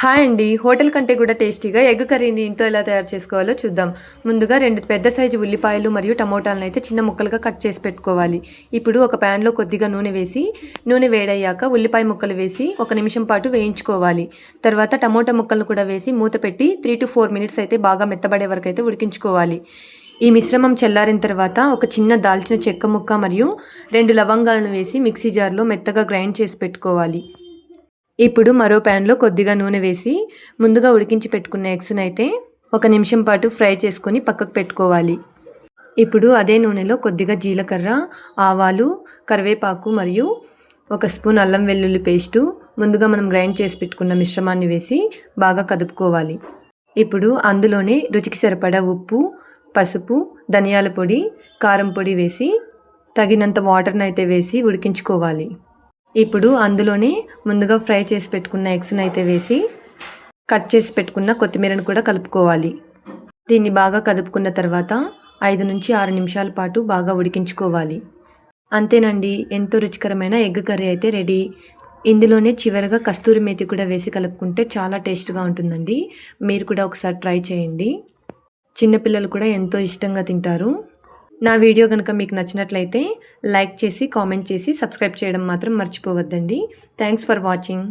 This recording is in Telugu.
హాయ్ అండి. హోటల్ కంటే కూడా టేస్టీగా ఎగ్ కర్రీని ఇంట్లో ఎలా తయారు చేసుకోవాలో చూద్దాం. ముందుగా 2 పెద్ద సైజు ఉల్లిపాయలు మరియు టమోటాలనైతే చిన్న ముక్కలుగా కట్ చేసి పెట్టుకోవాలి. ఇప్పుడు ఒక ప్యాన్‌లో కొద్దిగా నూనె వేసి, నూనె వేడయ్యాక ఉల్లిపాయ ముక్కలు వేసి 1 నిమిషం పాటు వేయించుకోవాలి. తర్వాత టమోటా ముక్కలను కూడా వేసి మూత పెట్టి 3-4 మినిట్స్ అయితే బాగా మెత్తబడే వరకైతే ఉడికించుకోవాలి. ఈ మిశ్రమం చల్లారిన తర్వాత ఒక చిన్న దాల్చిన చెక్క ముక్క మరియు 2 లవంగాలను వేసి మిక్సీ జార్‌లో మెత్తగా గ్రైండ్ చేసి పెట్టుకోవాలి. ఇప్పుడు మరో ప్యాన్‌లో కొద్దిగా నూనె వేసి, ముందుగా ఉడికించి పెట్టుకున్న ఎగ్స్‌నైతే 1 నిమిషం పాటు ఫ్రై చేసుకొని పక్కకు పెట్టుకోవాలి. ఇప్పుడు అదే నూనెలో కొద్దిగా జీలకర్ర, ఆవాలు, కరివేపాకు మరియు 1 స్పూన్ అల్లం వెల్లుల్లి పేస్టు, ముందుగా మనం గ్రైండ్ చేసి పెట్టుకున్న మిశ్రమాన్ని వేసి బాగా కదుపుకోవాలి. ఇప్పుడు అందులోనే రుచికి సరిపడా ఉప్పు, పసుపు, ధనియాల పొడి, కారం పొడి వేసి తగినంత వాటర్‌నైతే వేసి ఉడికించుకోవాలి. ఇప్పుడు అందులోనే ముందుగా ఫ్రై చేసి పెట్టుకున్న ఎగ్స్‌నైతే వేసి, కట్ చేసి పెట్టుకున్న కొత్తిమీరను కూడా కలుపుకోవాలి. దీన్ని బాగా కదుపుకున్న తర్వాత 5-6 నిమిషాల పాటు బాగా ఉడికించుకోవాలి. అంతేనండి, ఎంతో రుచికరమైన ఎగ్ కర్రీ అయితే రెడీ. ఇందులోనే చివరగా కస్తూరి మేతి కూడా వేసి కలుపుకుంటే చాలా టేస్ట్‌గా ఉంటుందండి. మీరు కూడా ఒకసారి ట్రై చేయండి. చిన్న పిల్లలు కూడా ఎంతో ఇష్టంగా తింటారు. నా వీడియో గనుక మీకు నచ్చినట్లయితే లైక్ చేసి, కామెంట్ చేసి, సబ్స్క్రైబ్ చేయడం మాత్రం మర్చిపోవద్దండి. Thanks for watching.